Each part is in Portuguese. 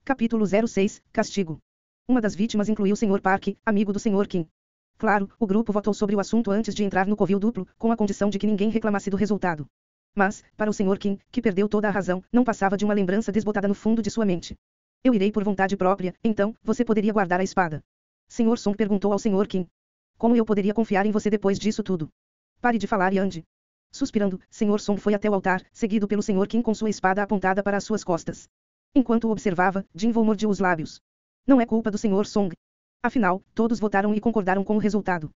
Capítulo 06, Castigo. Uma das vítimas incluiu o Sr. Park, amigo do Sr. Kim. Claro, o grupo votou sobre o assunto antes de entrar no covil duplo, com a condição de que ninguém reclamasse do resultado. Mas, para o Sr. Kim, que perdeu toda a razão, não passava de uma lembrança desbotada no fundo de sua mente. Eu irei por vontade própria, então, você poderia guardar a espada. Sr. Song perguntou ao Sr. Kim. Como eu poderia confiar em você depois disso tudo? Pare de falar e ande. Suspirando, Sr. Song foi até o altar, seguido pelo Sr. Kim com sua espada apontada para as suas costas. Enquanto o observava, Jinwoo mordiu os lábios. Não é culpa do Sr. Song. Afinal, todos votaram e concordaram com o resultado.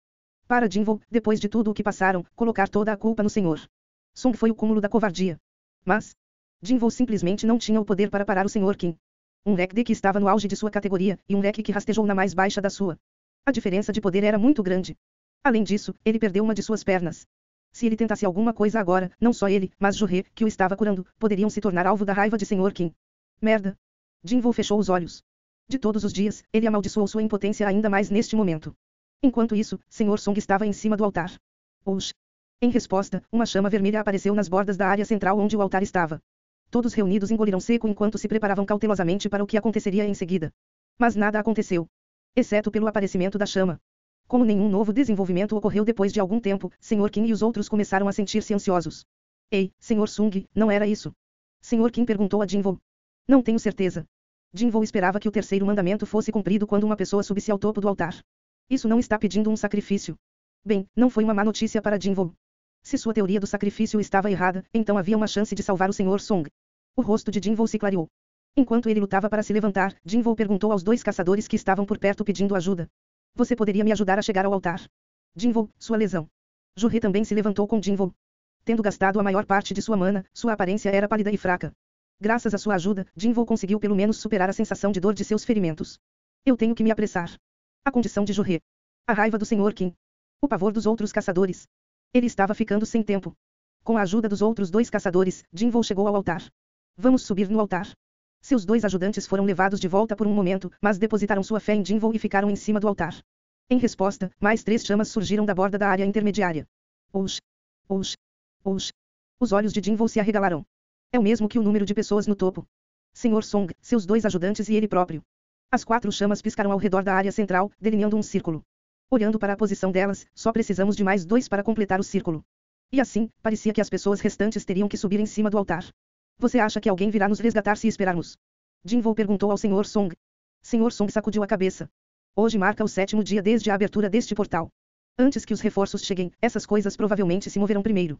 Para Jinwoo, depois de tudo o que passaram, colocar toda a culpa no Sr. Song foi o cúmulo da covardia. Mas Jinwoo simplesmente não tinha o poder para parar o Sr. Kim. Um Rek'De que estava no auge de sua categoria, e um Rek que rastejou na mais baixa da sua. A diferença de poder era muito grande. Além disso, ele perdeu uma de suas pernas. Se ele tentasse alguma coisa agora, não só ele, mas Ju-He, que o estava curando, poderiam se tornar alvo da raiva de Sr. Kim. Merda. Jinwoo fechou os olhos. De todos os dias, ele amaldiçoou sua impotência ainda mais neste momento. Enquanto isso, Sr. Song estava em cima do altar. Oxi. Em resposta, uma chama vermelha apareceu nas bordas da área central onde o altar estava. Todos reunidos engoliram seco enquanto se preparavam cautelosamente para o que aconteceria em seguida. Mas nada aconteceu. Exceto pelo aparecimento da chama. Como nenhum novo desenvolvimento ocorreu depois de algum tempo, Sr. Kim e os outros começaram a sentir-se ansiosos. Ei, Sr. Sung, não era isso? Sr. Kim perguntou a Jinwoo. Não tenho certeza. Jinwoo esperava que o terceiro mandamento fosse cumprido quando uma pessoa subisse ao topo do altar. Isso não está pedindo um sacrifício. Bem, não foi uma má notícia para Jinwoo. Se sua teoria do sacrifício estava errada, então havia uma chance de salvar o Sr. Song. O rosto de Jinwoo se clareou. Enquanto ele lutava para se levantar, Jinwoo perguntou aos dois caçadores que estavam por perto pedindo ajuda. Você poderia me ajudar a chegar ao altar? Jinwoo, sua lesão. Ju-He também se levantou com Jinwoo. Tendo gastado a maior parte de sua mana, sua aparência era pálida e fraca. Graças à sua ajuda, Jinwoo conseguiu pelo menos superar a sensação de dor de seus ferimentos. Eu tenho que me apressar. A condição de Ju-He. A raiva do Sr. Kim. O pavor dos outros caçadores. Ele estava ficando sem tempo. Com a ajuda dos outros dois caçadores, Jinwoo chegou ao altar. Vamos subir no altar. Seus dois ajudantes foram levados de volta por um momento, mas depositaram sua fé em Jinwoo e ficaram em cima do altar. Em resposta, mais 3 chamas surgiram da borda da área intermediária. Oxi. Oxi. Oxi. Os olhos de Jinwoo se arregalaram. É o mesmo que o número de pessoas no topo. Sr. Song, seus dois ajudantes e ele próprio. As 4 chamas piscaram ao redor da área central, delineando um círculo. Olhando para a posição delas, só precisamos de mais 2 para completar o círculo. E assim, parecia que as pessoas restantes teriam que subir em cima do altar. Você acha que alguém virá nos resgatar se esperarmos? Jinwoo perguntou ao Sr. Song. Sr. Song sacudiu a cabeça. Hoje marca o 7º dia desde a abertura deste portal. Antes que os reforços cheguem, essas coisas provavelmente se moverão primeiro.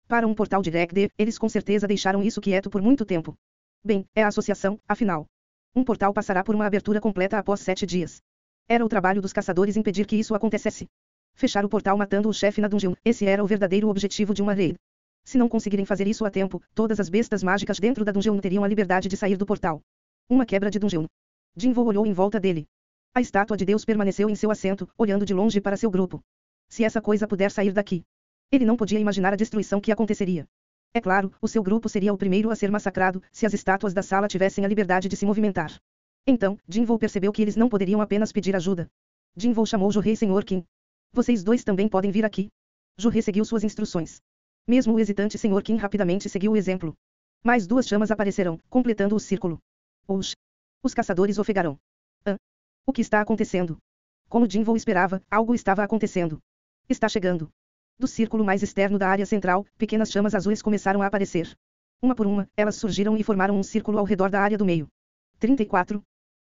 Para um portal de Rek'De, eles com certeza deixaram isso quieto por muito tempo. Bem, é a associação, afinal. Um portal passará por uma abertura completa após 7 dias. Era o trabalho dos caçadores impedir que isso acontecesse. Fechar o portal matando o chefe na dungeon, esse era o verdadeiro objetivo de uma raid. Se não conseguirem fazer isso a tempo, todas as bestas mágicas dentro da dungeon teriam a liberdade de sair do portal. Uma quebra de dungeon. Jinwoo olhou em volta dele. A estátua de Deus permaneceu em seu assento, olhando de longe para seu grupo. Se essa coisa puder sair daqui. Ele não podia imaginar a destruição que aconteceria. É claro, o seu grupo seria o primeiro a ser massacrado, se as estátuas da sala tivessem a liberdade de se movimentar. Então, Jinwoo percebeu que eles não poderiam apenas pedir ajuda. Jinwoo chamou Ju-He e Sr. Kim. Vocês dois também podem vir aqui. Ju-He seguiu suas instruções. Mesmo o hesitante Sr. Kim rapidamente seguiu o exemplo. Mais 2 chamas aparecerão, completando o círculo. Oxi. Os caçadores ofegaram. O que está acontecendo? Como Jinwoo esperava, algo estava acontecendo. Está chegando. Do círculo mais externo da área central, pequenas chamas azuis começaram a aparecer. Uma por uma, elas surgiram e formaram um círculo ao redor da área do meio. 34.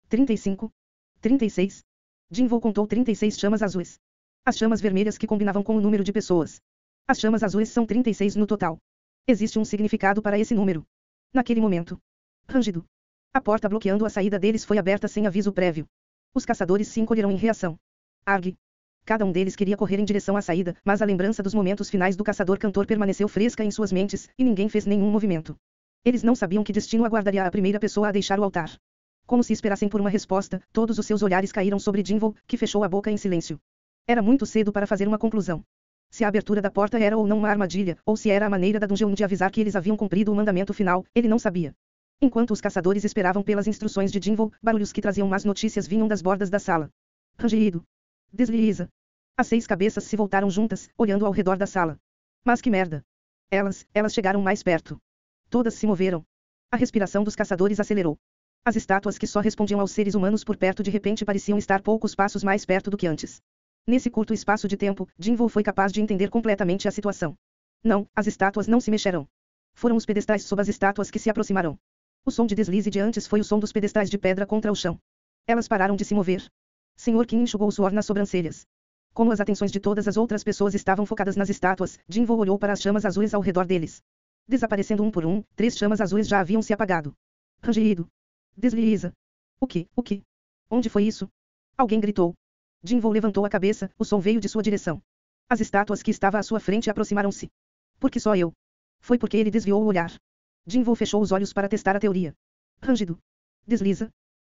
35. 36. Jinwoo contou 36 chamas azuis. As chamas vermelhas que combinavam com o número de pessoas. As chamas azuis são 36 no total. Existe um significado para esse número. Naquele momento. Rangido. A porta bloqueando a saída deles foi aberta sem aviso prévio. Os caçadores se encolheram em reação. Arg. Cada um deles queria correr em direção à saída, mas a lembrança dos momentos finais do caçador-cantor permaneceu fresca em suas mentes, e ninguém fez nenhum movimento. Eles não sabiam que destino aguardaria a primeira pessoa a deixar o altar. Como se esperassem por uma resposta, todos os seus olhares caíram sobre Jinwoo, que fechou a boca em silêncio. Era muito cedo para fazer uma conclusão. Se a abertura da porta era ou não uma armadilha, ou se era a maneira da dungeon de avisar que eles haviam cumprido o mandamento final, ele não sabia. Enquanto os caçadores esperavam pelas instruções de Jinwoo, barulhos que traziam más notícias vinham das bordas da sala. Rangido. Desliza. As 6 cabeças se voltaram juntas, olhando ao redor da sala. Mas que merda. Elas chegaram mais perto. Todas se moveram. A respiração dos caçadores acelerou. As estátuas que só respondiam aos seres humanos por perto de repente pareciam estar poucos passos mais perto do que antes. Nesse curto espaço de tempo, Jinvoo foi capaz de entender completamente a situação. Não, as estátuas não se mexerão. Foram os pedestais sob as estátuas que se aproximaram. O som de deslize de antes foi o som dos pedestais de pedra contra o chão. Elas pararam de se mover. Sr. Qin enxugou o suor nas sobrancelhas. Como as atenções de todas as outras pessoas estavam focadas nas estátuas, Jinvoo olhou para as chamas azuis ao redor deles. Desaparecendo um por um, 3 chamas azuis já haviam se apagado. Rangido. Desliza. O que? Onde foi isso? Alguém gritou. Jinvoo levantou a cabeça, o som veio de sua direção. As estátuas que estava à sua frente aproximaram-se. Por que só eu? Foi porque ele desviou o olhar. Jinvoo fechou os olhos para testar a teoria. Rangido. Desliza.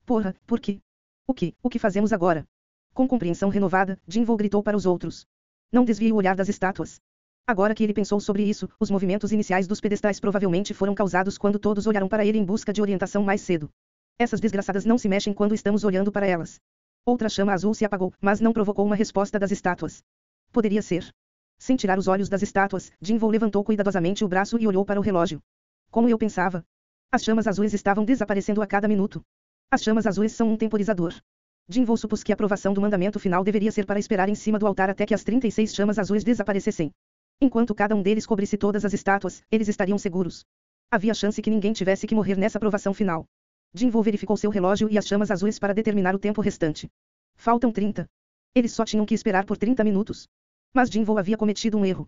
Porra, por quê? O que fazemos agora? Com compreensão renovada, Jinvoo gritou para os outros. Não desvie o olhar das estátuas. Agora que ele pensou sobre isso, os movimentos iniciais dos pedestais provavelmente foram causados quando todos olharam para ele em busca de orientação mais cedo. Essas desgraçadas não se mexem quando estamos olhando para elas. Outra chama azul se apagou, mas não provocou uma resposta das estátuas. Poderia ser. Sem tirar os olhos das estátuas, Jinvoo levantou cuidadosamente o braço e olhou para o relógio. Como eu pensava. As chamas azuis estavam desaparecendo a cada minuto. As chamas azuis são um temporizador. Jinvoo supôs que a aprovação do mandamento final deveria ser para esperar em cima do altar até que as 36 chamas azuis desaparecessem. Enquanto cada um deles cobrisse todas as estátuas, eles estariam seguros. Havia chance que ninguém tivesse que morrer nessa aprovação final. Jinvoo verificou seu relógio e as chamas azuis para determinar o tempo restante. Faltam 30. Eles só tinham que esperar por 30 minutos. Mas Jinvoo havia cometido um erro.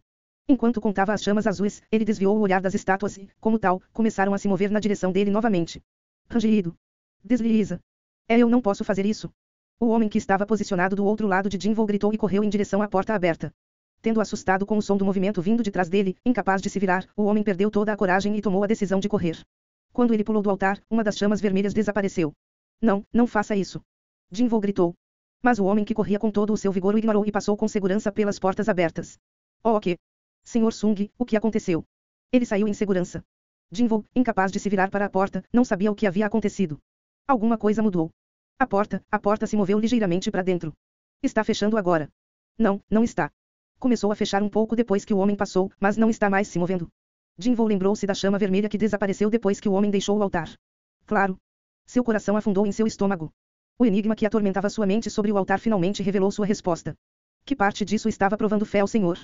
Enquanto contava as chamas azuis, ele desviou o olhar das estátuas e, como tal, começaram a se mover na direção dele novamente. Rangido. Desliza. Eu não posso fazer isso. O homem que estava posicionado do outro lado de Jinvoo gritou e correu em direção à porta aberta. Tendo assustado com o som do movimento vindo de trás dele, incapaz de se virar, o homem perdeu toda a coragem e tomou a decisão de correr. Quando ele pulou do altar, uma das chamas vermelhas desapareceu. Não faça isso. Jinvoo gritou. Mas o homem que corria com todo o seu vigor o ignorou e passou com segurança pelas portas abertas. Oh, ok. Sr. Sung, o que aconteceu? Ele saiu em segurança. Jinvoo, incapaz de se virar para a porta, não sabia o que havia acontecido. Alguma coisa mudou. A porta se moveu ligeiramente para dentro. Está fechando agora. Não está. Começou a fechar um pouco depois que o homem passou, mas não está mais se movendo. Jinvoo lembrou-se da chama vermelha que desapareceu depois que o homem deixou o altar. Claro. Seu coração afundou em seu estômago. O enigma que atormentava sua mente sobre o altar finalmente revelou sua resposta. Que parte disso estava provando fé ao Senhor?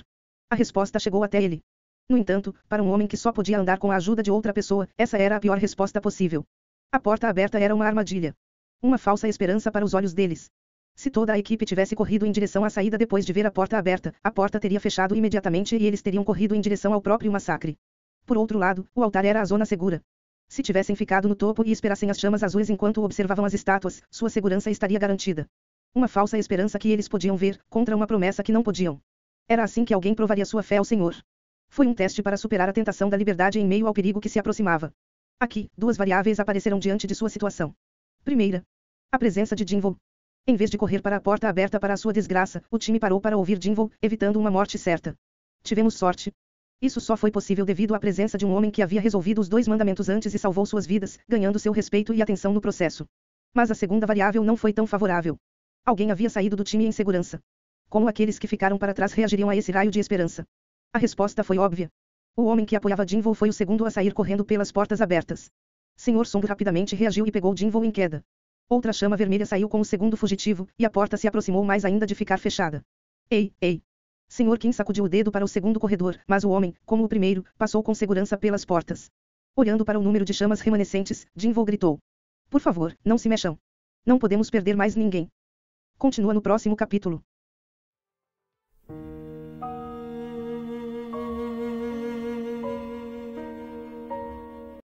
A resposta chegou até ele. No entanto, para um homem que só podia andar com a ajuda de outra pessoa, essa era a pior resposta possível. A porta aberta era uma armadilha. Uma falsa esperança para os olhos deles. Se toda a equipe tivesse corrido em direção à saída depois de ver a porta teria fechado imediatamente e eles teriam corrido em direção ao próprio massacre. Por outro lado, o altar era a zona segura. Se tivessem ficado no topo e esperassem as chamas azuis enquanto observavam as estátuas, sua segurança estaria garantida. Uma falsa esperança que eles podiam ver, contra uma promessa que não podiam. Era assim que alguém provaria sua fé ao Senhor. Foi um teste para superar a tentação da liberdade em meio ao perigo que se aproximava. Aqui, 2 variáveis apareceram diante de sua situação. Primeira. A presença de Jinvoo. Em vez de correr para a porta aberta para a sua desgraça, o time parou para ouvir Jinvoo, evitando uma morte certa. Tivemos sorte. Isso só foi possível devido à presença de um homem que havia resolvido os 2 mandamentos antes e salvou suas vidas, ganhando seu respeito e atenção no processo. Mas a segunda variável não foi tão favorável. Alguém havia saído do time em segurança. Como aqueles que ficaram para trás reagiriam a esse raio de esperança? A resposta foi óbvia. O homem que apoiava Jinvoo foi o segundo a sair correndo pelas portas abertas. Sr. Song rapidamente reagiu e pegou Jinvoo em queda. Outra chama vermelha saiu com o segundo fugitivo, e a porta se aproximou mais ainda de ficar fechada. Ei! Sr. Qin sacudiu o dedo para o segundo corredor, mas o homem, como o primeiro, passou com segurança pelas portas. Olhando para o número de chamas remanescentes, Jinvoo gritou. Por favor, não se mexam. Não podemos perder mais ninguém. Continua no próximo capítulo.